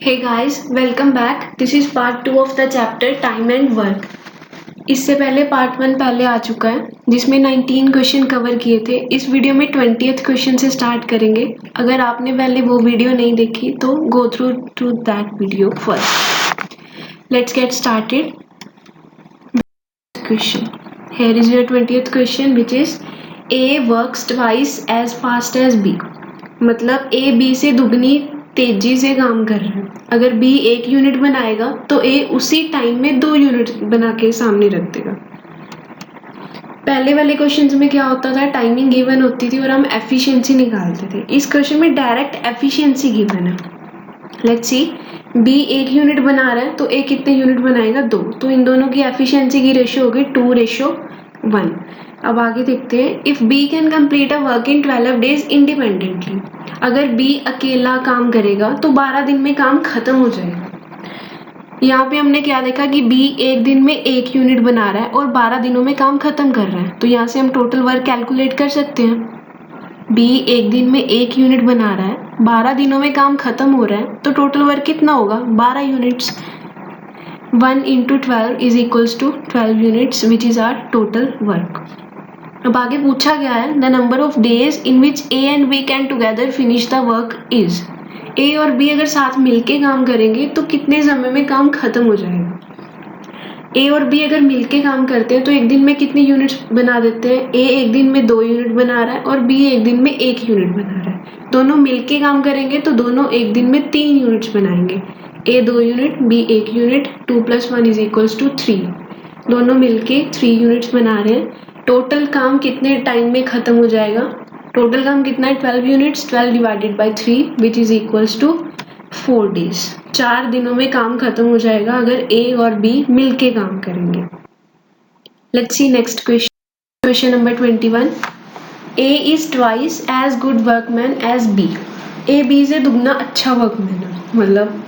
Hey guys, welcome back. This is part 2 of the chapter Time and Work. इससे पहले part 1 पहले आ चुका है जिसमें 19 क्वेश्चन कवर किए थे. इस वीडियो में 20th क्वेश्चन से स्टार्ट करेंगे. अगर आपने पहले वो वीडियो नहीं देखी तो go through that video first. Let's get started. Question. Here is your 20th question which is A works twice as fast as B. मतलब A B से दुगनी तेजी से काम कर रहा है. अगर B 1 यूनिट बनाएगा तो A उसी टाइम में 2 यूनिट बना के सामने रख देगा. पहले वाले क्वेश्चंस में क्या होता था, टाइमिंग गिवन होती थी और हम एफिशिएंसी निकालते थे. इस क्वेश्चन में डायरेक्ट एफिशिएंसी गिवन है. लेट्स सी, B 1 यूनिट बना रहा है तो A कितने यूनिट बनाएगा, 2. तो इन दोनों की एफिशिएंसी की रेशियो होगी 2:1. अब आगे देखते हैं. If B can complete a work in 12 days independently. अगर B अकेला काम करेगा तो 12 दिन में काम खत्म हो जाएगा. यहाँ पे हमने क्या देखा कि B एक दिन में 1 यूनिट बना रहा है और 12 दिनों में काम खत्म कर रहा है. तो यहाँ से हम टोटल वर्क कैलकुलेट कर सकते हैं. B एक दिन में 1 यूनिट बना रहा है, 12 दिनों में काम खत्म हो रहा है, तो टोटल वर्क कितना होगा, 12 units. 1 into 12 is equals to 12 units which is our total work. अब आगे पूछा गया है the number of days in which A and B can together finish the work is. A और B अगर साथ मिलके काम करेंगे तो कितने समय में काम खत्म हो जाएगा. A और B अगर मिलके काम करते हैं तो एक दिन में कितने यूनिट्स बना देते हैं. A एक दिन में 2 यूनिट बना रहा है और B एक दिन में 1 यूनिट बना रहा है. दोनों मिलके काम करेंगे तो दोनों एक दिन में 3 यूनिट्स बनाएंगे. A 2 unit, B 1 unit. 2 + 1 is equals to 3. दोनों मिलके 3 यूनिट्स बना रहे हैं. टोटल काम कितने टाइम में खत्म हो जाएगा, टोटल काम कितना है, 12 units. 12 divided by 3 which is equals to 4 days. 4 दिनों में काम खत्म हो जाएगा अगर A और B मिलके काम करेंगे. Let's see next question. Question number 21. A is twice as good workman as B. A B से दुगना अच्छा वर्कमैन है. मतलब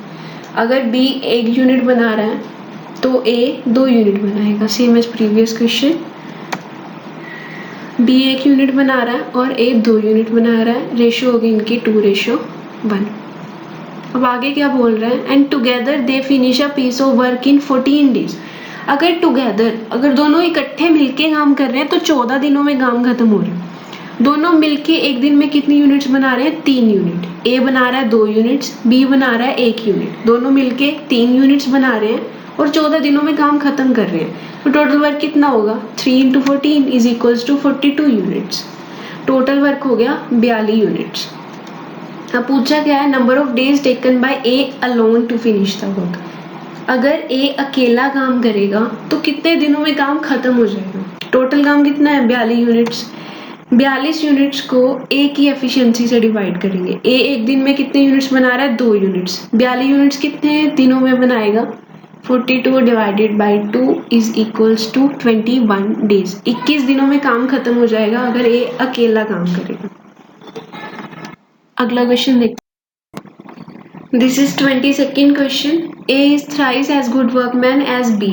अगर B 1 यूनिट बना रहा है तो A 2 यूनिट बनाएगा. Same as previous question. B 1 unit बना रहा है और A 2 यूनिट बना रहा है. रेशियो होगी इनकी 2:1. अब आगे क्या बोल रहे हैं, and together they finish a piece of work in 14 days. अगर टुगेदर, अगर दोनों इकट्ठे मिलके काम कर रहे हैं तो 14 दिनों में काम खत्म हो रहा है. दोनों मिलके एक दिन में कितनी यूनिट्स बना रहे हैं, 3 यूनिट. A बना रहा है 2 यूनिट्स, B बना रहा है 1 यूनिट. दोनों मिलके 3 यूनिट्स बना रहे हैं और 14 दिनों में काम खत्म कर रहे हैं. तो टोटल वर्क कितना होगा, 3 into 14 is equals to 42 units. Total work हो गया 42 यूनिट्स. अब पूछा क्या है, number of days taken by A alone to finish the work. अगर A अकेला काम करेगा तो कितने दिनों में काम खत्म हो जाएगा. टोटल काम कितना है, 42 यूनिट्स. 42 यूनिट्स को A की एफिशिएंसी से डिवाइड करेंगे. A एक दिन में कितने यूनिट्स बना रहा है, 2 यूनिट्स. 42 यूनिट्स कितने दिनों में बनाएगा, 42 divided by 2 is equals to 21 days. 21 दिनों में काम खत्म हो जाएगा अगर A अकेला काम करेगा. अगला क्वेश्चन देखते हैं. This is 22nd question. A is thrice as good workman as B.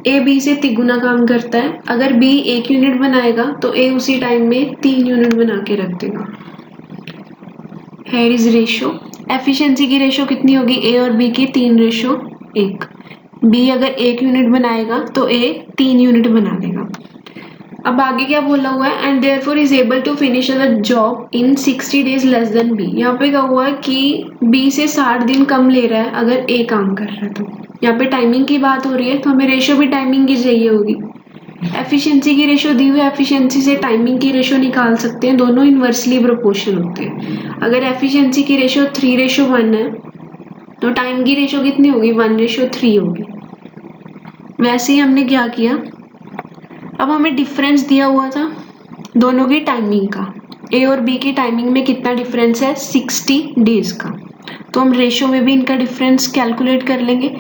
A B से तिगुना काम करता है. अगर B 1 यूनिट बनाएगा तो A उसी टाइम में 3 यूनिट बना के रख देगा. Here is ratio. एफिशिएंसी की रेशियो कितनी होगी, A और B की 3:1. B अगर 1 यूनिट बनाएगा तो A 3 यूनिट बना देगा. अब आगे क्या बोला हुआ है, and therefore is able to finish the job in 60 days less than B. यहाँ पे क्या हुआ है कि B से 60 दिन कम ले रहा है अगर A काम कर रहा है. तो यहाँ पे टाइमिंग की बात हो रही है तो हमें रेशियो भी टाइमिंग की चाहिए होगी. एफिशिएंसी की रेशियो दी हुई एफिशिएंसी से टाइमिंग की रेशियो निकाल सकते हैं. दोनों इनवर्सली प्रोपोर्शन होते हैं. अगर एफिशिएंसी की रेशियो 3:1 है तो टाइम की रेशियो कितनी होगी, 1:3 होगी. वैसे ही हमने क्या किया, अब हमें डिफरेंस दिया हुआ था दोनों की टाइमिंग का. A और B की टाइमिंग में कितना डिफरेंस है, 60 डेज का. तो हम रेशियो में भी इनका डिफरेंस कैलकुलेट कर लेंगे.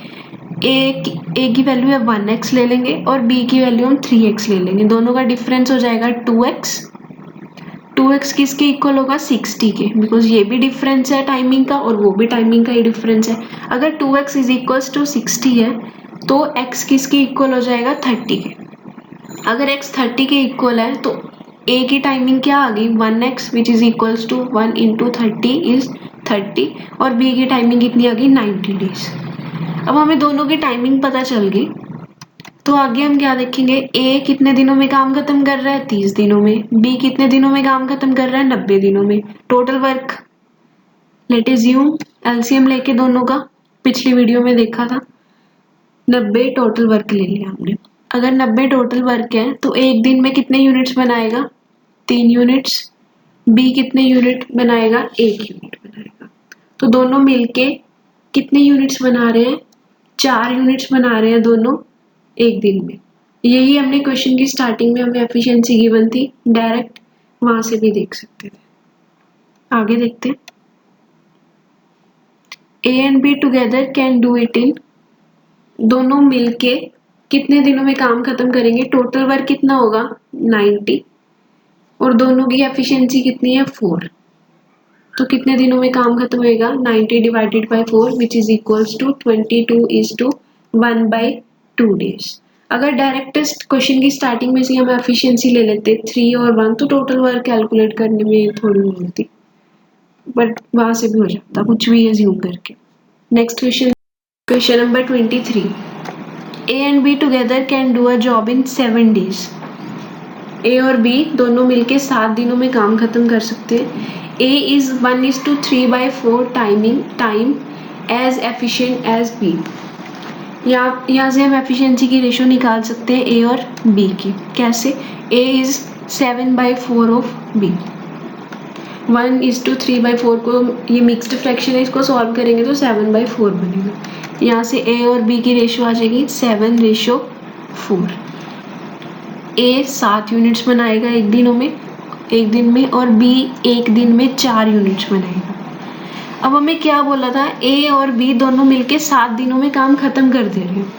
A की वैल्यू है 1x ले लेंगे और B की वैल्यू हम 3x ले लेंगे. दोनों का डिफरेंस हो जाएगा 2x. 2x किसके इक्वल होगा, 60 के, बिकॉज ये भी डिफरेंस है टाइमिंग का और वो भी टाइमिंग का ही डिफरेंस है. अगर 2x इज इक्वल्स टू 60 है तो x किसके इक्वल हो जाएगा, 30 के. अगर x 30 के इक्वल है तो A की टाइमिंग क्या आ गई, 1x which is equals to 1 into 30 is 30 और बी की टाइमिंग कितनी आ गई 90 डेज। अब हमें दोनों की टाइमिंग पता चल गई, तो आगे हम क्या देखेंगे, ए कितने दिनों में काम खत्म कर रहा है 30 दिनों में, बी कितने दिनों में काम खत्म कर रहा है 90 दिनों में। Total work late assume LCM लेके दोनों का पिछली वीडियो में देखा था, 90 टोटल वर्क ले लिया हमने। अगर 90 टोटल वर्क है तो एक दिन में कितने यूनिट्स बनाएगा 3 यूनिट्स, बी कितने यूनिट बनाएगा 1 यूनिट बनाएगा। तो दोनों मिलके कितने यूनिट्स बना रहे हैं 4 यूनिट्स बना रहे हैं दोनों एक दिन में। यही हमने क्वेश्चन की स्टार्टिंग में हमें एफिशिएंसी गिवन थी, डायरेक्ट वहां से भी देख सकते थे। आगे देखते हैं, ए and B together can do it in, दोनों मिलके कितने दिनों में काम खत्म करेंगे, टोटल वर्क कितना होगा 90 और दोनों की एफिशिएंसी कितनी है 4, तो कितने दिनों में काम खत्म होएगा 90 divided by 4 which is equals to 22:1/2 days. अगर डायरेक्ट क्वेश्चन की स्टार्टिंग में से हम एफिशिएंसी ले लेते 3 और 1 तो टोटल वर्क कैलकुलेट करने में थोड़ी वो होती, बट वहां से भी हो जाता कुछ भी अज्यूम करके। Next question, question number 23, A and B together can do a job in 7 days. A और बी दोनों मिलके 7 दिनों में काम खत्म कर सकते हैं। A is 1:3/4 time as efficient as B. यहाँ से हम एफिशिएंसी की रेशो निकाल सकते हैं ए और बी की। कैसे, ए इज 7/4 ऑफ बी, 1:3/4 को ये मिक्स्ड फ्रैक्शन है, इसको सॉल्व करेंगे तो 7/4 बनेगा। यहाँ से ए और बी की रेशो आ जाएगी 7:4। ए 7 यूनिट्स बनाएगा एक दिन में और बी एक दिन में 4 यूनिट्स बनाएगा। अब हमें क्या बोला था, ए और बी दोनों मिलके 7 दिनों में काम खत्म कर दे रहे हैं।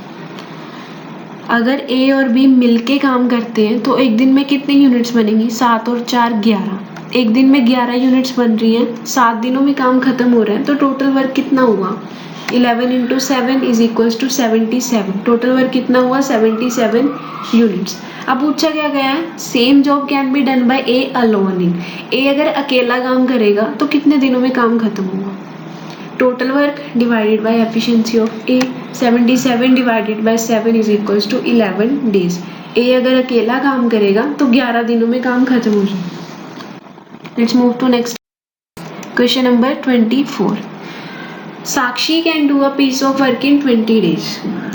अगर ए और बी मिलके काम करते हैं तो एक दिन में कितने यूनिट्स बनेंगी 7 और 4 11, एक दिन में 11 यूनिट्स बन रही हैं, 7 दिनों में काम खत्म हो रहा है, तो टोटल वर्क कितना हुआ 11 × 7 is equals to 77। Total work कितना हुआ 77 यूनिट्स। अब पूछा क्या गया है, same job can be done by A alone in, A अगर अकेला काम करेगा तो कितने दिनों में काम खत्म होगा, total work divided by efficiency of A, 77 divided by 7 is equals to 11 days. A अगर अकेला काम करेगा तो 11 दिनों में काम खत्म हो जाएगा। Let's move to next question number 24, Sakshi can do a piece of work in 20 days.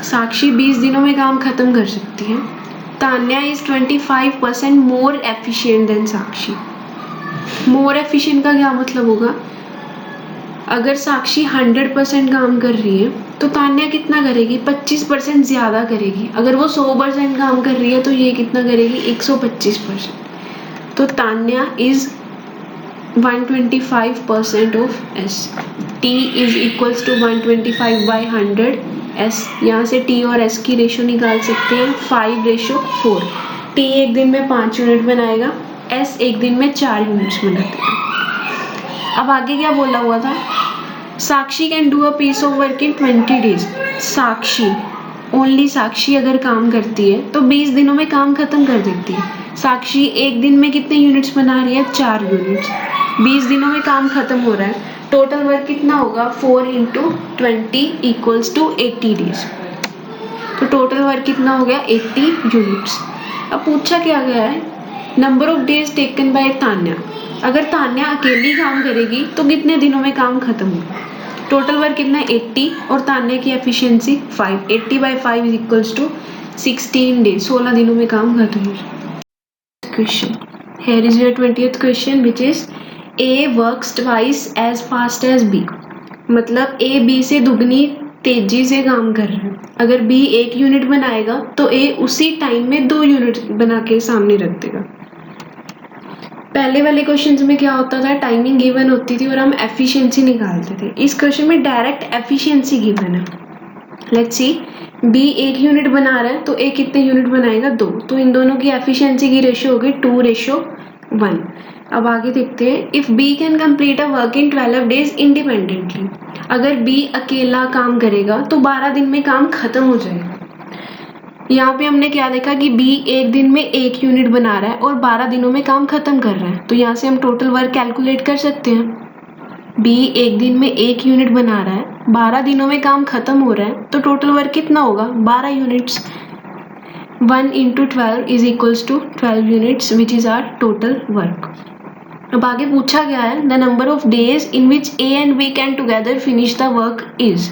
Sakshi 20 दिनों में काम खत्म कर सकती है। Tanya is 25% more efficient than Sakshi. More efficient का क्या मतलब होगा, अगर साक्षी 100% काम कर रही है तो तान्या कितना करेगी 25% ज्यादा करेगी। अगर वो 100% काम कर रही है तो ये कितना करेगी 125%। तो Tanya is 125% of S. T is equals to 125/100 S। यहाँ से T और S की रेशो निकाल सकते हैं 5:4। T एक दिन में 5 यूनिट बनाएगा, S एक दिन में 4 यूनिट्स बनाएगा। अब आगे क्या बोला हुआ था, Sakshi can do a piece of work in 20 days. Sakshi, only Sakshi अगर काम करती है तो 20 दिनों में काम खत्म कर देती है। साक्षी एक दिन में कितने यूनिट्स बना रही है 4 यूनिट्स, 20 दिनों में काम खत्म हो रहा है। टोटल वर्क कितना होगा 4 × 20 इक्वल्स टू 80 डेज। तो टोटल वर्क कितना हो गया 80 यूनिट्स। अब पूछा क्या गया है, number of days taken bye Tanya. अगर तान्या अकेली काम करेगी तो कितने दिनों में काम खत्म होगा, टोटल वर्क कितना 80 और तान्या की efficiency 5, 80/5 is equals to 16 days, 16 दिनों में काम खत्म हो जाएगा। Question, here is your 20th question which is A works twice as fast as B। मतलब A B से दुगनी तेजी से काम कर रहा है। अगर B 1 यूनिट बनाएगा तो A उसी टाइम में 2 यूनिट बना के सामने रख देगा। पहले वाले क्वेश्चंस में क्या होता था, टाइमिंग गिवन होती थी और हम एफिशिएंसी निकालते थे। इस क्वेश्चन में डायरेक्ट एफिशिएंसी गिवन है। लेट्स सी, B 1 यूनिट बना रहा है तो A कितने यूनिट बनाएगा 2, तो इन दोनों की एफिशिएंसी की रेशो होगी 2:1। अब आगे देखते हैं, if B can complete a work in 12 days independently. अगर B अकेला काम करेगा तो 12 दिन में काम खत्म हो जाएगा। यहाँ पे हमने क्या देखा कि B एक दिन में 1 यूनिट बना रहा है और 12 दिनों में काम खत्म कर रहा है, तो यहाँ से हम टोटल वर्क कैलकुलेट कर सकते हैं। बी एक दिन में 1 यूनिट बना रहा है, 12 दिनों में काम खत्म हो रहा है, तो टोटल वर्क कितना होगा? 12 units. 1 into 12 is equals to 12 units which is our total work. अब आगे पूछा गया है the number of days in which A and B can together finish the work is.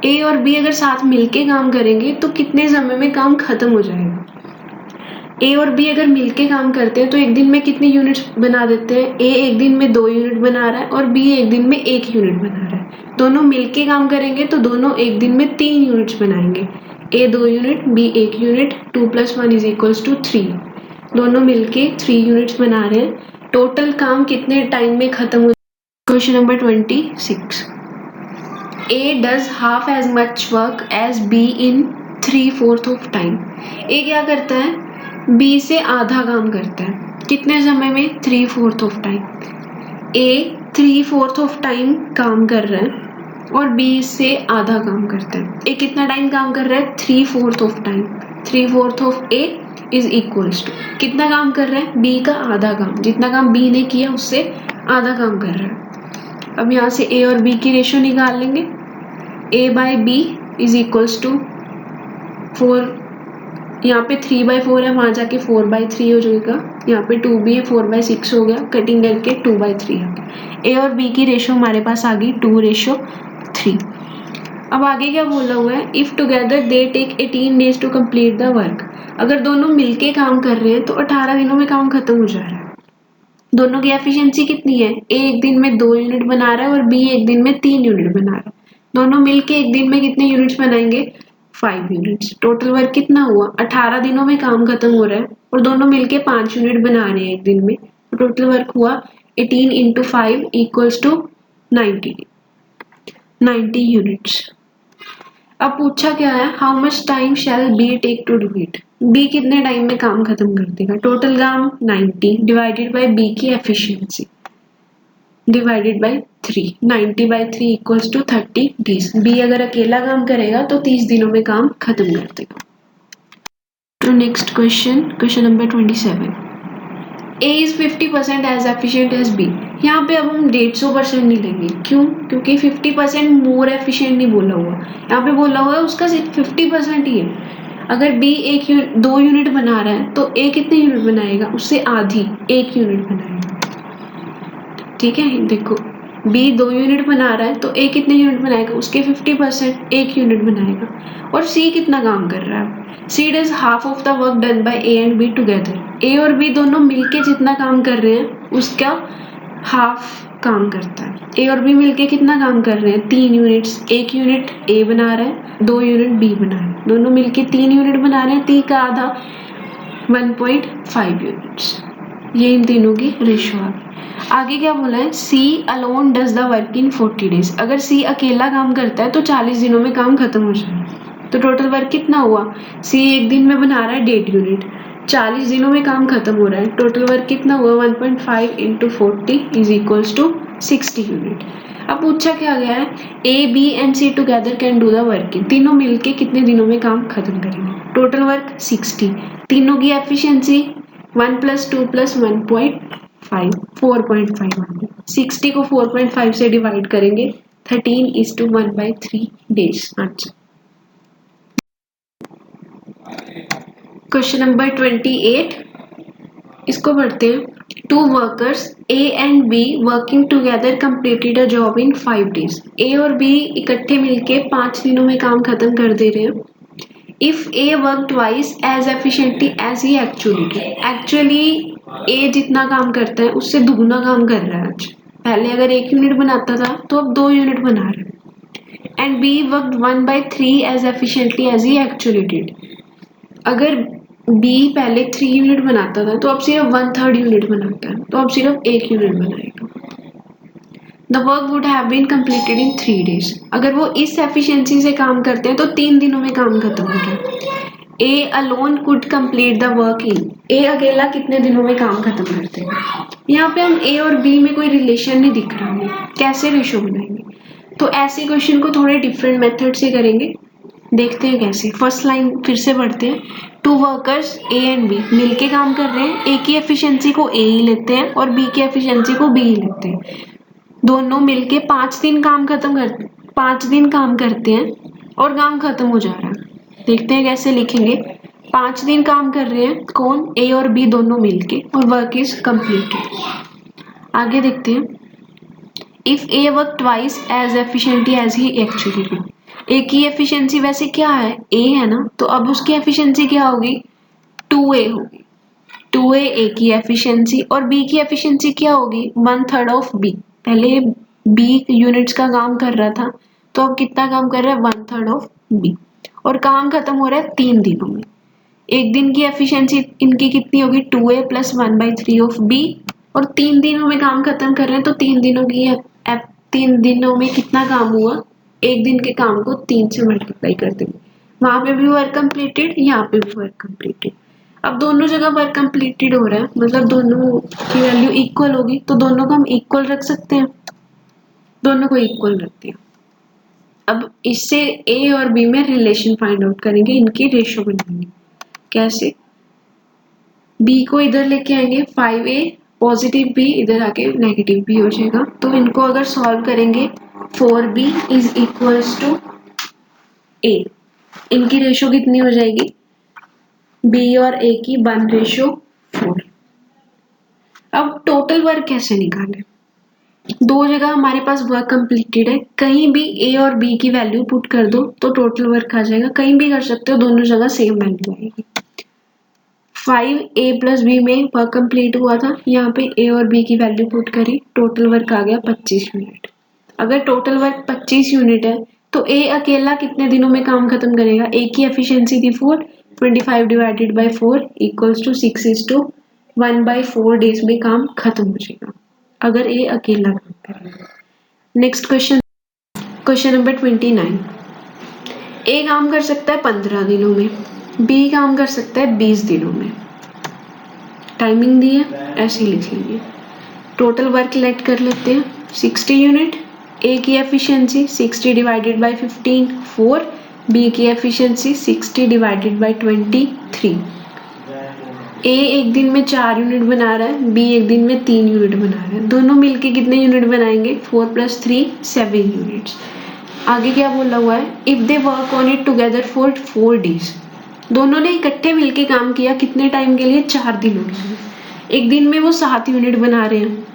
A और बी अगर साथ मिलके काम करेंगे तो कितने समय में काम खत्म हो जाएगा? ए और बी अगर मिलके काम करते हैं तो एक दिन में कितने यूनिट्स बना देते हैं? ए एक दिन में 2 यूनिट बना रहा है और बी एक दिन में 1 यूनिट बना रहा है। दोनों मिलके काम करेंगे तो दोनों एक दिन में 3 यूनिट्स बनाएंगे। ए 2 unit, B 1 unit, 2 + 1 is equals to 3। दोनों मिलके 3 यूनिट्स बना रहे हैं। टोटल काम कितने टाइम में खत्म हो? Question number 26। A does half as much work as B in 3/4 of time. A क्या करता है? बी से आधा काम करता है। कितने समय में? 3/4 of time. A 3/4 of time काम कर रहा है और बी से आधा काम करता है। ए कितना टाइम काम कर रहा है? 3/4 of time. 3/4 of A is equals to कितना काम कर रहा है? बी का आधा काम। जितना काम बी ने किया उससे आधा काम कर रहा है। अब यहाँ से ए और बी की रेशियो निकाल लेंगे। A by B is equals to 4। यहाँ पे 3/4 है, वहाँ जाके 4/3 हो जाएगा। यहाँ पे 2b है, 4/6 हो गया। कटिंग करके 2/3 आ गया। ए और बी की रेशियो हमारे पास आ गई 2:3। अब आगे क्या बोला हुआ है? If together they take 18 days to complete the work. अगर दोनों मिलके काम कर रहे हैं तो 18 दिनों में काम खत्म हो जा रहा है। दोनों की एफिशिएंसी कितनी है? ए एक दिन में 2 यूनिट बना रहा है और बी एक दिन में 3 यूनिट बना रहा है। दोनों मिलके एक दिन में कितने यूनिट्स बनाएंगे? 5 यूनिट्स। टोटल वर्क कितना हुआ? 18 दिनों में काम खत्म हो रहा है और दोनों मिलके 5 यूनिट बना रहे हैं एक दिन में। तो टोटल वर्क हुआ 18 into 5 equals to 90 यूनिट्स। अब पूछा क्या है? How much time shall B take to do it. B कितने टाइम में काम खत्म कर देगा? टोटल काम 90 डिवाइडेड बाय बी की efficiency divided by 3। 90/3 equals to 30 days। B अगर अकेला काम करेगा तो 30 दिनों में काम खत्म कर देगा। तो next question number 27। A is 50% as efficient as B. यहाँ पे अब हम 150% नहीं लेंगे। क्यों? क्योंकि 50% मोर एफिशिएंट नहीं बोला हुआ। यहाँ पे बोला हुआ है उसका सिर्फ 50% ही है। अगर बी 2 यूनिट बना रहा है तो ए कितने यूनिट बनाएगा? उससे आधी 1 यूनिट बनाएगा। ठीक है, देखो बी 2 यूनिट बना रहा है तो ए कितने यूनिट बनाएगा? उसके 50% 1 यूनिट बनाएगा। और सी कितना काम कर रहा है? C does half of the work done by A and B together. A और बी दोनों मिलके जितना काम कर रहे हैं उसका हाफ काम करता है। ए और बी मिलके कितना काम कर रहे हैं? 3 यूनिट्स। 1 यूनिट ए बना रहा है, 2 यूनिट बी बना रहा है। दोनों मिलके 3 यूनिट बना रहे हैं। 3 का आधा 1.5 यूनिट्स। ये इन तीनों की रेशियो आ गई। आगे क्या बोला है? C alone does the work in 40 days। अगर सी अकेला काम करता है तो 40 दिनों में काम खत्म हो जाएगा। तो टोटल वर्क कितना हुआ? सी एक दिन में बना रहा है 1.5 यूनिट, 40 दिनों में काम खत्म हो रहा है। टोटल वर्क कितना हुआ? 1.5 into 40 is equals to 60 unit. अब पूछा क्या गया है? A B and C together can do the work. तीनों मिलके कितने दिनों में काम खत्म करेंगे? Total work 60। तीनों की एफिशिएंसी 1 + 2 + 1.5 4.5। 60 को 4.5 से डिवाइड करेंगे 13:1/3 days। आंसर। क्वेश्चन नंबर 28 इसको पढ़ते हैं। 2 workers A and be working together completed a job in 5 days। ए और बी इकट्ठे मिलके 5 दिनों में काम खत्म कर दे रहे हैं। If A work twice as efficiently as he actually A जितना काम करता है उससे दुगना काम कर रहा है आज। पहले अगर 1 यूनिट बनाता था तो अब 2 यूनिट बना रहा है। And B worked 1/3 as efficiently as he actually did. अगर बी पहले 3 यूनिट बनाता था तो अब सिर्फ 1/3 यूनिट बनाता है, तो अब सिर्फ 1 यूनिट बनाएगा। The work would have been completed in 3 days। अगर वो इस एफिशिएंसी से काम करते हैं तो 3 दिनों में काम खत्म हो गया। A alone could complete the work in. A अकेला कितने दिनों में काम खत्म करते हैं? यहाँ पे हम ए और बी में कोई रिलेशन नहीं दिख रहा है, कैसे रेशो बनाएंगे? तो ऐसे क्वेश्चन को थोड़े डिफरेंट मेथड से करेंगे। देखते हैं कैसे। फर्स्ट लाइन फिर से पढ़ते हैं। 2 वर्कर्स ए एंड बी मिलके काम कर रहे हैं। ए की एफिशिएंसी को ए ही लेते हैं और बी की एफिशिएंसी को बी ही लेते हैं। दोनों मिलके 5 दिन काम करते हैं और काम खत्म हो जा रहा है। देखते हैं कैसे लिखेंगे। 5 दिन काम कर रहे हैं कौन, ए और बी दोनों मिलके, और वर्क इज कंप्लीटेड। आगे देखते हैं। If A work twice as efficiently as he actually did. A की एफिशिएंसी वैसे क्या है, ए है ना, तो अब उसकी एफिशिएंसी क्या होगी, 2a होगी। 2a ए की एफिशिएंसी, और बी की एफिशिएंसी क्या होगी, 1/3 ऑफ बी। पहले बी यूनिट्स का काम कर रहा था, तो अब कितना काम कर रहा है, 1/3 ऑफ बी, और काम खत्म हो रहा है 3 दिनों में। एक दिन की एफिशिएंसी इनकी कितनी होगी, 2a + 1/3 ऑफ बी, और 3 दिनों में काम खत्म कर रहे हैं, तो 3 दिनों की 3 दिनों में कितना काम हुआ, एक दिन के काम को 3 से मल्टीप्लाई कर देंगे। वहां पे भी वर्क कंप्लीटेड, यहाँ पे भी वर्क कंप्लीटेड। अब दोनों जगह वर्क कंप्लीटेड हो रहा है, मतलब दोनों की वैल्यू इक्वल होगी, तो दोनों को हम इक्वल रख सकते हैं। दोनों को इक्वल रखते हैं। अब इससे ए और बी में रिलेशन फाइंड आउट करेंगे, इनकी रेशो बनाएंगे। कैसे, बी को इधर लेके आएंगे, 5a पॉजिटिव बी इधर आके नेगेटिव बी हो जाएगा, तो इनको अगर सॉल्व करेंगे 4b is equals to a। इनकी रेशो कितनी हो जाएगी, b और a की 1:4। अब टोटल वर्क कैसे निकालें, दो जगह हमारे पास वर्क कंप्लीटेड है, कहीं भी a और b की वैल्यू पुट कर दो तो टोटल वर्क आ जाएगा। कहीं भी कर सकते हो, दोनों जगह सेम वैल्यू आएगी। 5a + b में वर्क कंप्लीट हुआ था, यहाँ पे a और b की वैल्यू पुट करी, टोटल वर्क आ गया 25 यूनिट। अगर टोटल वर्क 25 यूनिट है तो a अकेला कितने दिनों में काम खत्म करेगा, a की एफिशिएंसी थी 4, 25 divided by 4 equals to 6:1/4 days में काम खत्म हो जाएगा, अगर a अकेला काम करेगा। Next question number 29। a काम कर सकता है 15 दिनों में, b काम कर सकता है 20 दिनों में। टाइमिंग दी है, ऐसे लिख लेंगे। टोटल वर्क लेट कर लेते हैं 60 यूनिट। a की एफिशिएंसी 60 डिवाइडेड बाय 15 4, b की एफिशिएंसी 60 डिवाइडेड बाय 23। a एक दिन में 4 यूनिट बना रहा है, b एक दिन में 3 यूनिट बना रहा है। दोनों मिलके कितने यूनिट बनाएंगे, 4 + 3 7 यूनिट्स। आगे क्या बोला हुआ है, if they work on it together for 4 days. दोनों ने इकट्ठे मिलके काम किया, कितने टाइम के लिए, 4 दिनों के लिए। एक दिन में वो 7 यूनिट बना रहे हैं,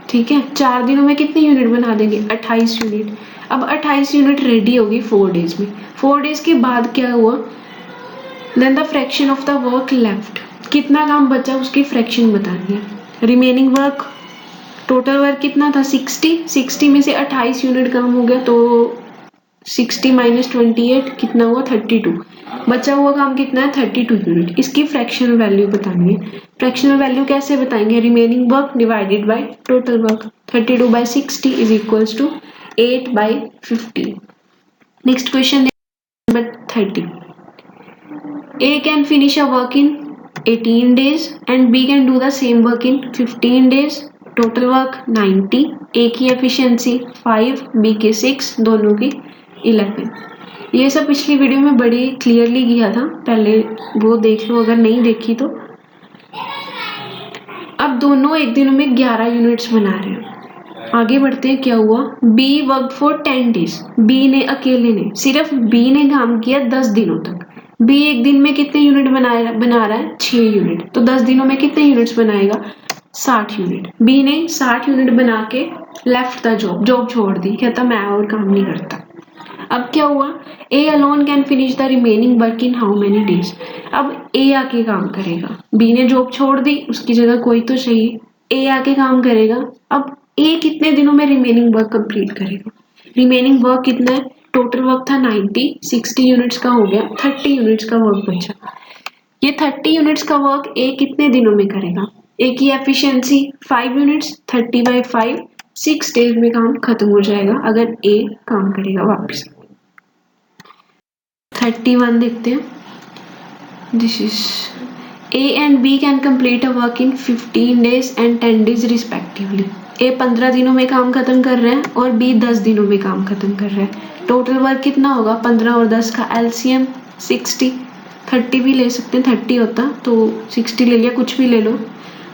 ठीक है, 4 दिनों में कितने यूनिट बना देंगे, 28 यूनिट। अब 28 यूनिट रेडी होगी 4 डेज में। 4 डेज के बाद क्या हुआ, then the fraction of the work left, कितना काम बचा उसकी फ्रैक्शन बतानी है। रिमेनिंग वर्क, टोटल वर्क कितना था 60 में से 28 यूनिट काम हो गया, तो 60 - 28 कितना हुआ, 32। बचा हुआ काम कितना है, 32 यूनिट। इसकी फ्रैक्शनल वैल्यू बतानी है। फ्रैक्शनल वैल्यू कैसे बताएंगे, remaining work divided by total work. 32/60 is equals to 8/15। Next question number 30। A can finish a work in 18 days and B can do the same work in 15 days. Total work 90। A की efficiency 5, B की 6, दोनों की 11। ये सब पिछली video में बड़ी clearly किया था, पहले वो देख लो अगर नहीं देखी तो। अब दोनों एक दिन में 11 यूनिट्स बना रहे हैं। आगे बढ़ते हैं, क्या हुआ, B work for 10 days. B ने अकेले ने, सिर्फ B ने काम किया 10 दिनों तक। B एक दिन में कितने यूनिट बना रहा है, 6 यूनिट। तो 10 दिनों में कितने यूनिट्स बनाएगा, 60 यूनिट। B ने 60 यूनिट बना के लेफ्ट द जॉब छोड़ दी, कहता मैं और काम नहीं करता। अब क्या हुआ, A alone can finish the remaining work in how many days। अब A आके काम करेगा, B ने जॉब छोड़ दी, उसकी जगह कोई तो चाहिए, A आके काम करेगा। अब A कितने दिनों में रिमेनिंग वर्क कंप्लीट करेगा, रिमेनिंग वर्क कितना है, टोटल वर्क था 90, 60 यूनिट्स का हो गया, 30 यूनिट्स का वर्क बचा। ये 30 यूनिट्स का वर्क A कितने दिनों में करेगा, A की एफिशिएंसी 5 यूनिट्स, 30/5 6 डेज में काम खत्म हो जाएगा अगर A काम करेगा। वापस 31 देखते हैं। This is A and B can complete a work in 15 days and 10 days respectively। A 15 दिनों में काम खत्म कर रहे हैं और B 10 दिनों में काम खत्म कर रहे हैं। टोटल वर्क कितना होगा, 15 और 10 का LCM 60, 30 भी ले सकते हैं, 30 होता तो 60 ले लिया, कुछ भी ले लो,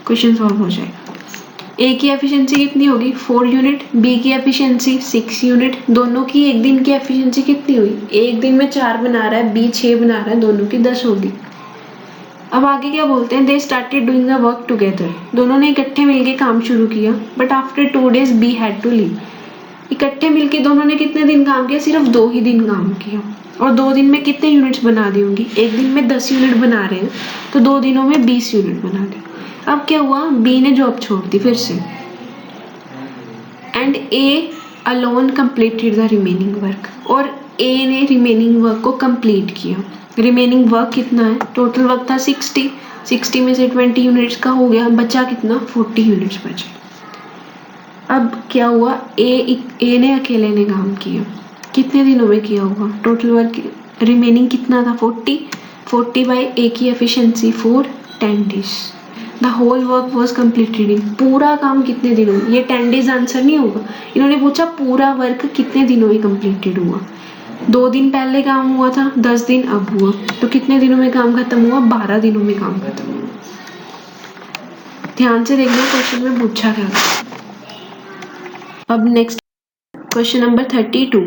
क्वेश्चन सॉल्व हो जाएगा। ए की एफिशिएंसी कितनी होगी 4 यूनिट, बी की एफिशिएंसी 6 यूनिट, दोनों की एक दिन की एफिशिएंसी कितनी हुई, एक दिन में 4 बना रहा है, बी 6 बना रहा है, दोनों की 10 होगी। अब आगे क्या बोलते हैं, they started doing the work together, दोनों ने इकट्ठे मिलके काम शुरू किया, but after 2 days B had to leave. इकट्ठे मिलके दोनों ने कितने दिन काम किया, सिर्फ 2 ही दिन काम किया, और 2 दिन में कितने यूनिट्स बना दी होंगी, एक दिन में 10 यूनिट बना रहे हैं तो 2 दिनों में 20 यूनिट बना दी। अब क्या हुआ, बी ने जॉब छोड़ दी फिर से, and A alone completed the remaining work, और ए ने रिमेनिंग वर्क को कंप्लीट किया। रिमेनिंग वर्क कितना है, टोटल वर्क था 60 में से 20 यूनिट्स का हो गया, बचा कितना 40 यूनिट्स बचे। अब क्या हुआ, ए ने अकेले ने काम किया, कितने दिनों में किया होगा, टोटल वर्क रिमेनिंग कितना था 40 बाई ए की efficiency 4, 10 days। The whole work was completed in, पूरा काम कितने दिनों में, ये 10 days आंसर नहीं होगा, इन्होंने पूछा पूरा वर्क कितने दिनों में कम्प्लीटेड हुआ। 2 दिन पहले काम हुआ था, 10 दिन अब हुआ, तो कितने दिनों में काम खत्म हुआ, 12 दिनों में काम खत्म हुआ। ध्यान से देखना क्वेश्चन में पूछा क्या। अब next question number 32,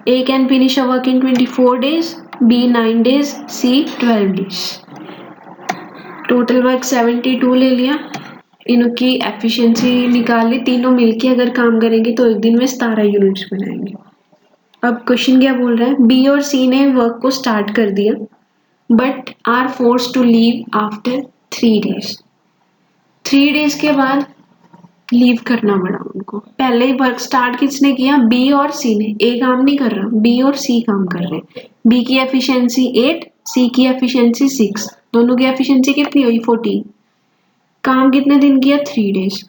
A can finish a work in 24 days, B 9 days, C 12 days। Total work 72 ले लिया, इनकी एफिशिएंसी निकाल ली, तीनों मिलके अगर काम करेंगे तो एक दिन में 17 यूनिट्स बनाएंगे। अब क्वेश्चन क्या बोल रहा है, बी और सी ने वर्क को स्टार्ट कर दिया but are force to leave after 3 days। 3 days के बाद लीव करना पड़ा उनको। पहले वर्क स्टार्ट किसने किया, बी और सी ने, ए काम नहीं कर रहा, बी और सी काम कर रहे। बी की एफिशिएंसी 8, सी की एफिशिएंसी 6, दोनों की एफिशिएंसी कितनी हुई 14। काम कितने दिन किया 3 days,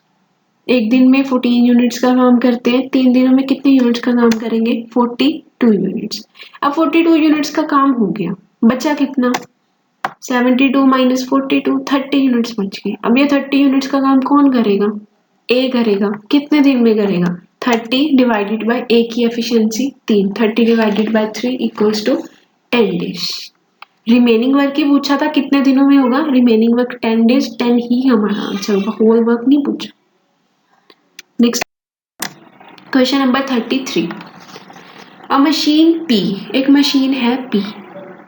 एक दिन में 14 यूनिट्स का काम करते हैं, 3 दिनों में कितने यूनिट्स का काम करेंगे 42 यूनिट्स। अब 42 यूनिट्स का काम हो गया, बचा कितना 72 माइनस 42, 30 यूनिट्स बच गए। अब ये 30 यूनिट्स का काम कौन करेगा, ए करेगा, कितने दिन में करेगा 30 डिवाइडेड बाय ए की efficiency 3, 30 divided by 3 equals to 10 days। Remaining work ही पूछा था कितने दिनों में होगा, रिमेनिंग वर्क 10 days, 10 ही हमारा आंसर होगा, होल वर्क नहीं पूछा। नेक्स्ट क्वेश्चन नंबर 33, अ मशीन पी, एक मशीन है पी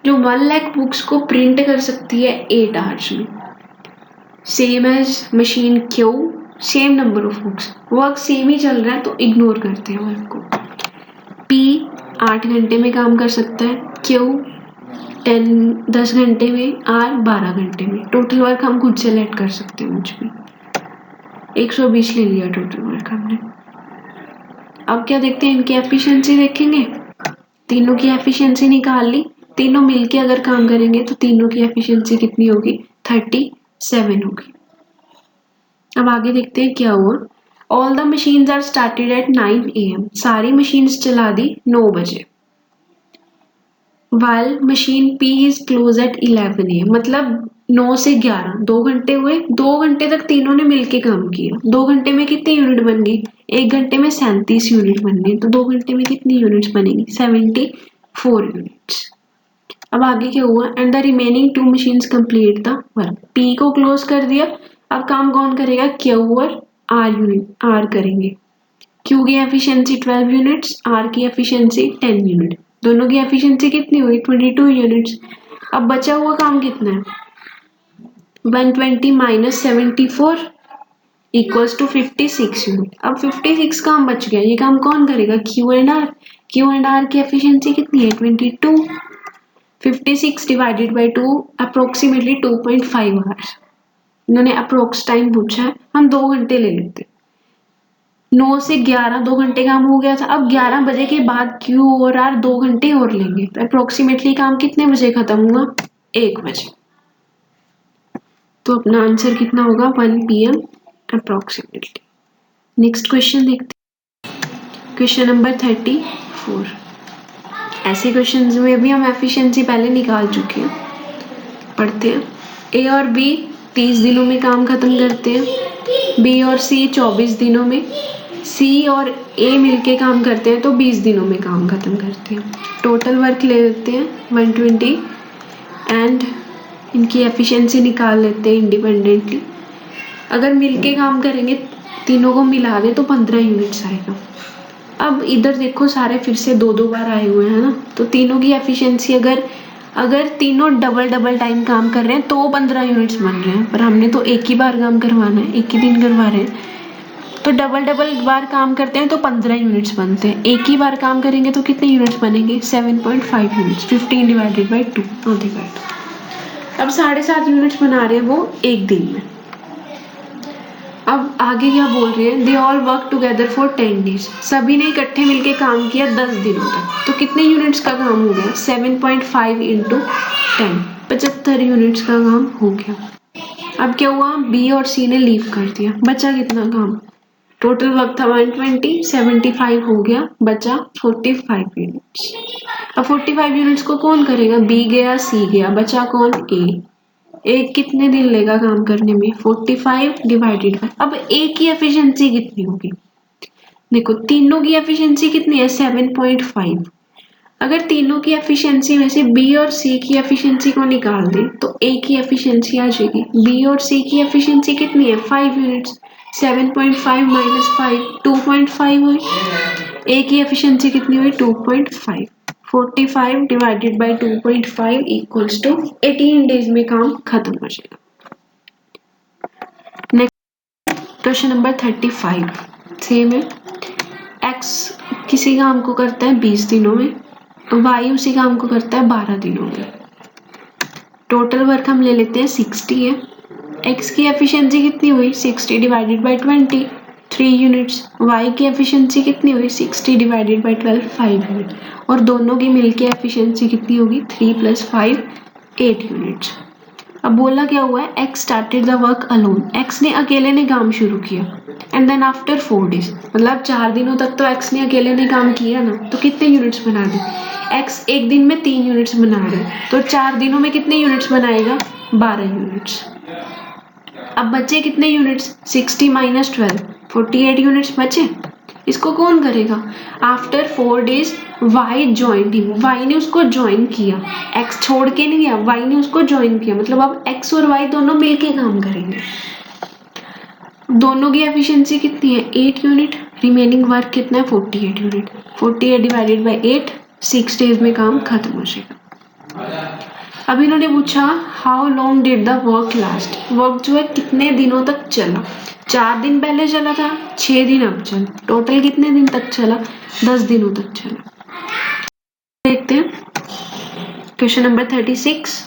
जो 1 लाख बुक्स को प्रिंट कर सकती है 8 hours में, same as machine Q, same number of books, work same ही चल रहा है तो इग्नोर करते हैं वर्क को। पी 8 घंटे में काम कर सकता है, क्यू 10 घंटे में, आर 12 घंटे में। टोटल वर्क हम खुद से लेट कर सकते हैं, मुझ में 120 ले लिया टोटल वर्क हमने। अब क्या देखते हैं, इनकी एफिशिएंसी देखेंगे, तीनों की एफिशिएंसी निकाल ली, तीनों मिलके अगर काम करेंगे तो तीनों की एफिशिएंसी कितनी होगी 37 होगी। अब आगे देखते हैं क्या हुआ, all the machines are started at 9 AM, सारी मशीन्स चला दी 9 बजे। While machine P is close at 11 AM, मतलब 9 से 11, 2 घंटे हुए, 2 घंटे तक तीनों ने मिलके काम किया। 2 घंटे में कितनी यूनिट बन गई, 1 घंटे में 37 यूनिट बन गई, तो 2 घंटे में कितनी यूनिट्स बनेगी 74 यूनिट्स। अब आगे क्या हुआ, and the remaining 2 machines complete the work, P को क्लोज कर दिया, अब काम कौन करेगा, क्यू और आर करेंगे। क्यू की एफिशिएंसी 12 यूनिट्स, आर की एफिशिएंसी 10 यूनिट, दोनों की एफिशिएंसी कितनी हुई 22 यूनिट्स। अब बचा हुआ काम कितना है 120 माइनस 74 इक्वल्स टू 56 यूनिट। अब 56 काम बच गया, ये काम कौन करेगा, Q and R. Q and R की एफिशिएंसी कितनी है 22, 56 डिवाइडेड बाई 2 अप्रोक्सीमेटली 2.5 आवर्स। इन्होंने अप्रोक्स टाइम पूछा है, हम 2 घंटे ले लेते, 9 से 11 2 घंटे काम हो गया था। अब 11 बजे के बाद क्यू और आर 2 घंटे और लेंगे, तो अप्रोक्सीमेटली काम कितने बजे खत्म हुआ 1 बजे, तो अपना आंसर कितना होगा 1 PM अप्रोक्सीमेटली। नेक्स्ट क्वेश्चन देखते हैं, क्वेश्चन नंबर 34। ऐसे क्वेश्चंस में भी हम एफिशिएंसी पहले निकाल चुके हैं, पढ़ते हैं। ए और बी 30 दिनों में काम खत्म करते हैं, बी और सी 24 दिनों में, सी और ए मिलके काम करते हैं तो 20 दिनों में काम खत्म करते हैं। टोटल वर्क ले लेते हैं 120 एंड इनकी एफिशिएंसी निकाल लेते हैं इंडिपेंडेंटली। अगर मिलके काम करेंगे तीनों को मिला दे तो 15 यूनिट्स आएगा। अब इधर देखो सारे फिर से 2-2 बार आए हुए हैं ना, तो तीनों की एफिशिएंसी अगर तीनों डबल टाइम काम कर रहे हैं तो 15 यूनिट्स बन रहे हैं, पर हमने तो एक ही बार काम करवाना है, एक ही दिन करवा रहे हैं, तो डबल बार काम करते हैं तो 15 यूनिट्स बनते हैं। एक ही बार काम करेंगे तो कितने यूनिट्स बनेंगे? 7.5 यूनिट्स। 15 डिवाइडेड बाई 2 अब 7.5 यूनिट्स बना रहे हैं वो एक दिन में। अब आगे क्या बोल रहे हैं? They all work together for 10 days. सभी ने इकट्ठे मिलके काम किया 10 दिनों तक। तो कितने यूनिट्स का काम हो गया? 7.5 इंटू 10, 75 यूनिट्स का काम हो गया। अब क्या हुआ? बी और सी ने लीव कर दिया, बचा कितना काम? टोटल वर्क था 120, 75 हो गया, बचा 45 यूनिट्स। अब 45 यूनिट्स को कौन करेगा? बी गया, सी गया, बचा कौन? ए। एक कितने दिन लेगा काम करने में? 45 डिवाइडेड बाय, अब ए की एफिशिएंसी कितनी होगी? देखो तीनों की एफिशिएंसी कितनी है? 7.5। अगर तीनों की एफिशिएंसी में से बी और सी की एफिशिएंसी को निकाल दे तो ए की एफिशिएंसी आ जाएगी। बी और सी की एफिशिएंसी कितनी है? 5 यूनिट्स। 7.5 माइनस 5 2.5 हुई। ए की एफिशिएंसी कितनी हुई? 2.5। 45 divided by 2.5 equals to 18 days में काम खत्म हो जाएगा। नेक्स्ट क्वेश्चन नंबर 35 सेम है। एक्स किसी काम को करता है 20 दिनों में, वाई उसी काम को करता है 12 दिनों में। टोटल वर्क हम ले लेते हैं 60 है। एक्स की एफिशिएंसी कितनी हुई? 60 डिवाइडेड बाई 20 3 यूनिट्स। वाई की एफिशिएंसी कितनी हुई? 60 डिवाइडेड बाई 12 5 यूनिट। और दोनों की मिलके एफिशिएंसी कितनी होगी? 3 + 5 8 यूनिट्स। अब बोला क्या हुआ है? X started the work alone. X ने अकेले ने काम शुरू किया एंड देन आफ्टर 4 डेज, मतलब 4 दिनों तक तो एक्स ने अकेले ने काम किया ना, तो कितने यूनिट्स बना दी? एक्स एक दिन में 3 यूनिट्स बना रहे, तो 4 दिनों में कितने यूनिट्स बनाएगा? 12 यूनिट्स। अब बचे कितने यूनिट्स? 60 माइनस 12 48 यूनिट्स बचे। इसको कौन करेगा? After 4 days Y join him. Y ने उसको ज्वाइन किया, एक्स छोड़ के नहीं गया, वाई ने उसको ज्वाइन किया, मतलब अब एक्स और वाई दोनों मिलके काम करेंगे। दोनों की एफिशिएंसी कितनी है? 8 यूनिट। रिमेनिंग वर्क कितना है? 48 यूनिट। 48 डिवाइडेड बाई 8 6 डेज में काम खत्म हो जाएगा। अब इन्होंने पूछा how long did the work last. Work जो है कितने दिनों तक चला? 4 दिन पहले चला था, 6 दिन अब चला, टोटल कितने दिन तक चला? 10 दिनों तक चला। देखते हैं क्वेश्चन नंबर 36।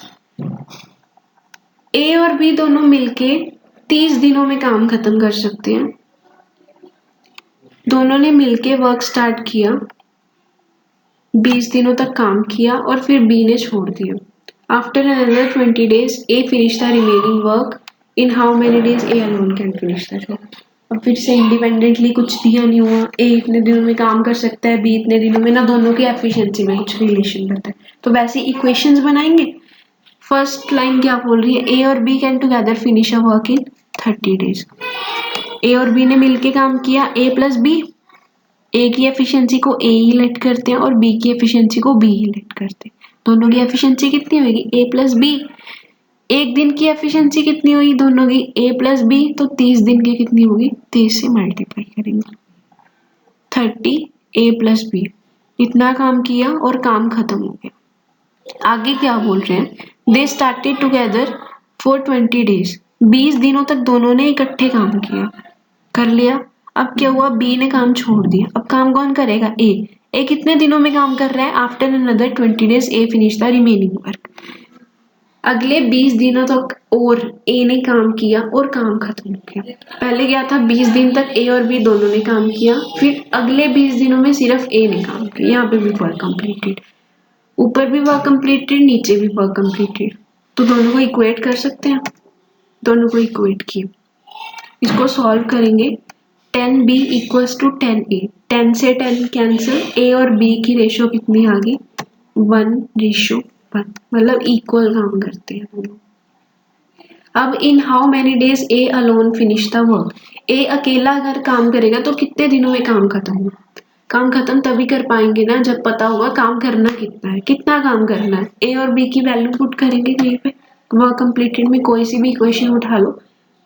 ए और बी दोनों मिलके 30 दिनों में काम खत्म कर सकते हैं। दोनों ने मिलके वर्क स्टार्ट किया, 20 दिनों तक काम किया और फिर बी ने छोड़ दिया। After another 20 days A finished the remaining work. In how many days A alone can finish the job? अब फिर से इंडिपेंडेंटली कुछ दिया नहीं हुआ, ए इतने दिनों में काम कर सकता है, बी इतने दिनों में, ना दोनों की एफिशिएंसी में कुछ रिलेशन रहता है। तो वैसे इक्वेशंस बनाएंगे। फर्स्ट लाइन क्या बोल रही है? ए और B can together finish a work in 30 days. A और बी ने मिलके काम किया, ए प्लस बी। ए की एफिशिएंसी को ए ही लेट करते हैं और बी की एफिशिएंसी को बी ही लेट करते हैं। दोनों की एफिशिएंसी कितनी होगी? ए प्लस बी। एक दिन की एफिशिएंसी कितनी हुई दोनों की? ए प्लस बी। तो 30 दिन की कितनी होगी? 30 से मल्टीप्लाई करेंगे, 30 ए प्लस बी। इतना काम किया और काम खत्म हो गया। आगे क्या बोल रहे हैं? They started together for 20 days. 20 दिनों तक दोनों ने इकट्ठे काम किया, कर लिया। अब क्या हुआ? बी ने काम छोड़ दिया। अब काम कौन करेगा? ए। ए कितने दिनों में काम कर रहा है? After another 20 days A finish the remaining work. अगले 20 दिनों तक और ए ने काम किया और काम खत्म हो गया। पहले क्या था? 20 दिन तक ए और बी दोनों ने काम किया, फिर अगले 20 दिनों में सिर्फ ए ने काम किया। यहाँ पे भी वर्क कंप्लीटेड, ऊपर भी वर्क कंप्लीटेड, नीचे भी वर्क कंप्लीटेड। तो दोनों को इक्वेट कर सकते हैं। दोनों को इक्वेट किया, इसको सॉल्व करेंगे। 10b equals to 10a। 10 से 10 कैंसिल, a और b की रेशो कितनी आ गई? 1:1, मतलब इक्वल काम करते हैं दोनों। अब in how many days A alone finish the work. A अकेला अगर काम करेगा तो कितने दिनों में काम खत्म होगा? काम खत्म तभी कर पाएंगे ना जब पता होगा काम करना कितना है, कितना काम करना है। ए और बी की वैल्यू पुट करेंगे कहीं पे, वर्क कंप्लीटेड में कोई सी भी इक्वेशन उठा लो,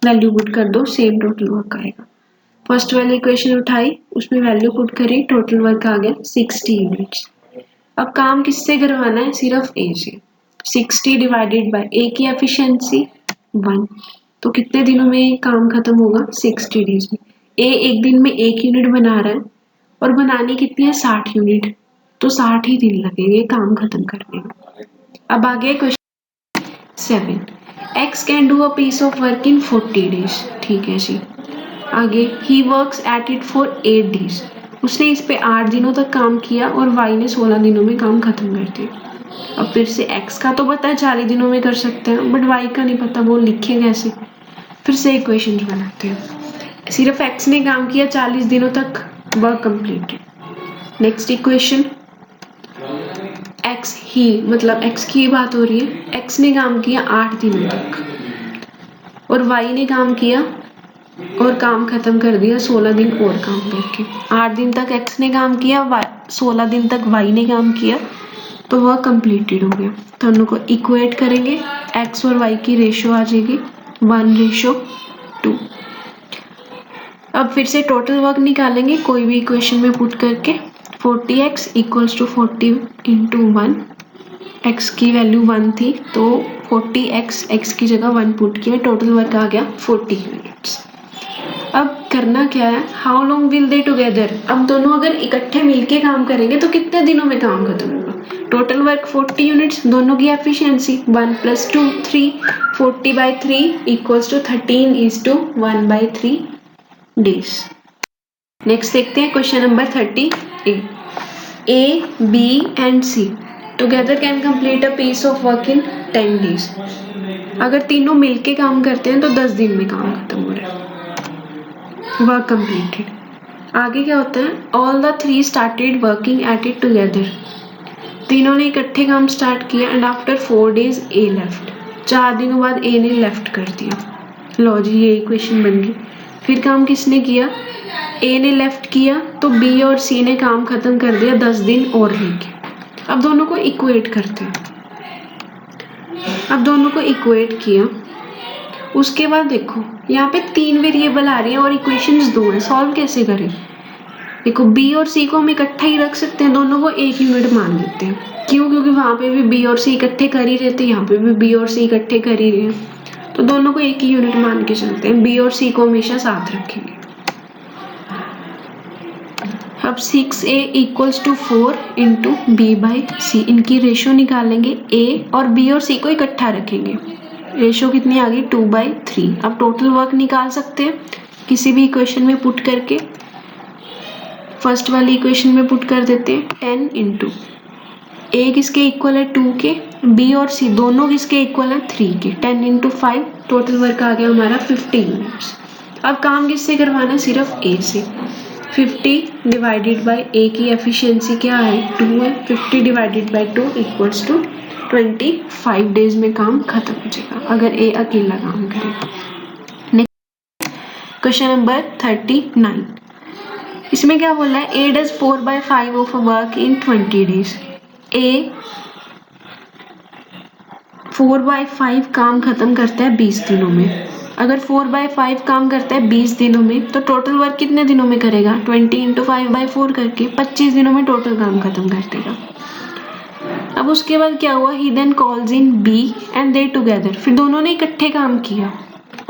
वैल्यू पुट कर दो, सेम टोटल वर्क आएगा। फर्स्ट वाली इक्वेशन उठाई, उसमें वैल्यू पुट करी, टोटल वर्क आ गया 60 यूनिट्स। अब काम किससे करवाना है? सिर्फ ए से। 60 डिवाइडेड बाय ए की एफिशिएंसी 1, तो कितने दिनों में काम खत्म होगा? 60 डेज में। ए एक दिन में 1 यूनिट बना रहा है और बनानी कितनी है? 60 यूनिट, तो 60 ही दिन लगेंगे काम खत्म करने में। अब आ गया question 7, X can do a piece of work in 40 days. ठीक है जी। आगे ही works at it for 8 days, उसने इस पे 8 दिनों तक काम किया और वाई ने 16 दिनों में काम खत्म कर दिया। अब फिर से एक्स का तो पता है 40 दिनों में कर सकते हैं, बट वाई का नहीं पता, वो लिखे कैसे? फिर से इक्वेशन बनाते हैं। सिर्फ एक्स ने काम किया 40 दिनों तक, work completed. Next equation, X ही, मतलब एक्स की बात हो रही है, एक्स ने काम किया 8 दिनों तक और वाई ने काम किया और काम खत्म कर दिया 16 दिन और काम करके। 8 दिन तक एक्स ने काम किया, 16 दिन तक वाई ने काम किया, तो वह कंप्लीटेड हो गया। तो दोनों को इक्वेट करेंगे, एक्स और वाई की रेशो आ जाएगी 1:2। अब फिर से टोटल वर्क निकालेंगे कोई भी इक्वेशन में पुट करके। 40x equals to 40 into 1, X की वैल्यू 1 थी तो 40x एक्स की जगह 1 पुट किया, टोटल वर्क आ गया 40 यूनिट्स। अब करना क्या है? How long will they together. अब दोनों अगर इकट्ठे मिलके काम करेंगे तो कितने दिनों में काम खत्म होगा? टोटल वर्क 40 यूनिट्स, दोनों की efficiency 1 + 2 3, 40/3 equals to 13:1/3 days. Next देखते हैं question number 38। A, B and C together can complete a piece of work in 10 days. अगर तीनों मिलके काम करते हैं तो 10 दिन में काम खत्म हो रहा है, वर्क कंप्लीटेड। आगे क्या होता है? All the 3 started working at it together. तीनों ने इकट्ठे काम स्टार्ट किया and after 4 days A left. 4 दिनों बाद ए ने लेफ्ट कर दिया। लो जी, ये इक्वेशन बन गई। फिर काम किसने किया? ए ने लेफ्ट किया, तो बी और सी ने काम खत्म कर दिया 10 दिन और लेके। अब दोनों को इक्वेट करते हैं। अब दोनों को इक्वेट किया, उसके बाद देखो यहाँ पे 3 वेरिएबल आ रही हैं और इक्वेशंस 2 हैं, सॉल्व कैसे करें? देखो बी और सी को हम इकट्ठा ही रख सकते हैं, दोनों को 1 यूनिट मान लेते हैं। क्यों? क्योंकि वहाँ पे भी बी और सी इकट्ठे कर ही रहे थे, यहाँ पे भी बी और सी इकट्ठे कर ही रहे हैं, तो दोनों को 1 ही यूनिट मान के चलते हैं। बी और सी को हमेशा साथ रखेंगे। अब 6a equals to 4 into b/c, इनकी रेशो निकालेंगे। a और b और c को इकट्ठा रखेंगे, रेशो कितनी आ गई? 2/3। अब टोटल वर्क निकाल सकते हैं किसी भी इक्वेशन में पुट करके। फर्स्ट वाली इक्वेशन में पुट कर देते हैं 10 इंटू a किसके इक्वल है? 2 के, b और c दोनों किसके इक्वल है? 3 के। 10 इंटू 5, टोटल वर्क आ गया हमारा 50 यूनिट्स। अब काम किससे करवाना है? सिर्फ a से। 50 डिवाइडेड बाय ए की एफिशिएंसी क्या है? 2 है। 50 divided by 2 equals to 25 days में काम खत्म हो जाएगा अगर ए अकेला काम करेगा। Next question number 39। इसमें क्या बोला है? A does 4/5 of a work in 20 days. A 4/5 काम खत्म करता है 20 दिनों में। अगर 4/5 काम करता है 20 दिनों में, तो टोटल वर्क कितने दिनों में करेगा? 20 इंटू 5/4 करके 25 दिनों में टोटल काम खत्म कर देगा। अब उसके बाद क्या हुआ? He then calls in B and they together. फिर दोनों ने इकट्ठे काम किया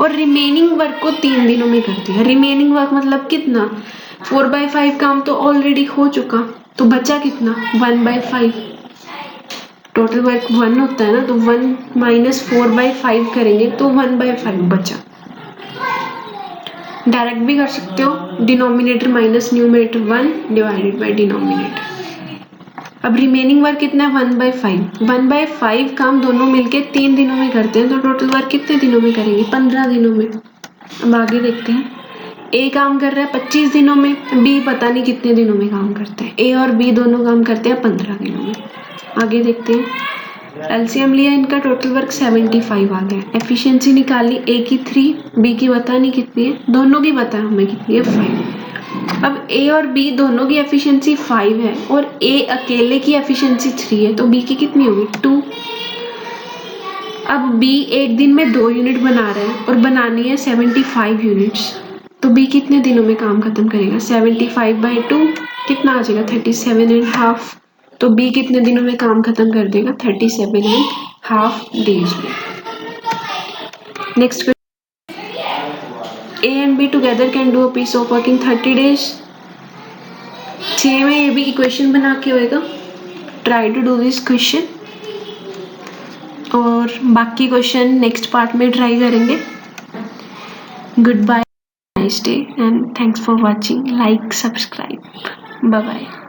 और रिमेनिंग वर्क को 3 दिनों में कर दिया। रिमेनिंग वर्क मतलब कितना? 4/5 काम तो ऑलरेडी हो चुका, तो बचा कितना? 1/5। टोटल वर्क 1 होता है ना, तो 1 - 4/5 करेंगे तो 1/5 बचा। डायरेक्ट भी कर सकते हो, denominator minus numerator 1 divided by denominator. अब रिमेनिंग वर्क कितना है? 1/5। 1/5 काम दोनों मिलके 3 दिनों में करते हैं, तो टोटल वर्क कितने दिनों में करेंगे? 15 दिनों में। अब आगे देखते हैं। ए काम कर रहा है 25 दिनों में, बी पता नहीं कितने दिनों में काम करता है। ए और बी दोनों काम करते हैं 15 दिनों में। आगे देखते हैं। एलसीएम लिया इनका, टोटल वर्क 75 आ गया। एफिशिएंसी निकाली, ए की 3, बी की पता नहीं कितनी है, दोनों की पता है हमें कितनी है, 5। अब ए और बी दोनों की एफिशिएंसी 5 है और ए अकेले की एफिशिएंसी 3 है, तो बी की कितनी होगी? 2। अब बी एक दिन में 2 यूनिट बना रहा है और बनानी है 75 यूनिट्स, तो बी कितने दिनों में काम खत्म करेगा? 75/2 कितना आ जाएगा? 37.5। तो बी कितने दिनों में काम खत्म कर देगा? 37.5 डेज में। Next question, A and B together can do a piece of work in 30 days. 6 में ये भी इक्वेशन बना के होएगा। Try to do this question और बाकी क्वेश्चन नेक्स्ट पार्ट में ट्राई करेंगे। Good bye, nice day and thanks for watching. Like, subscribe. Bye bye.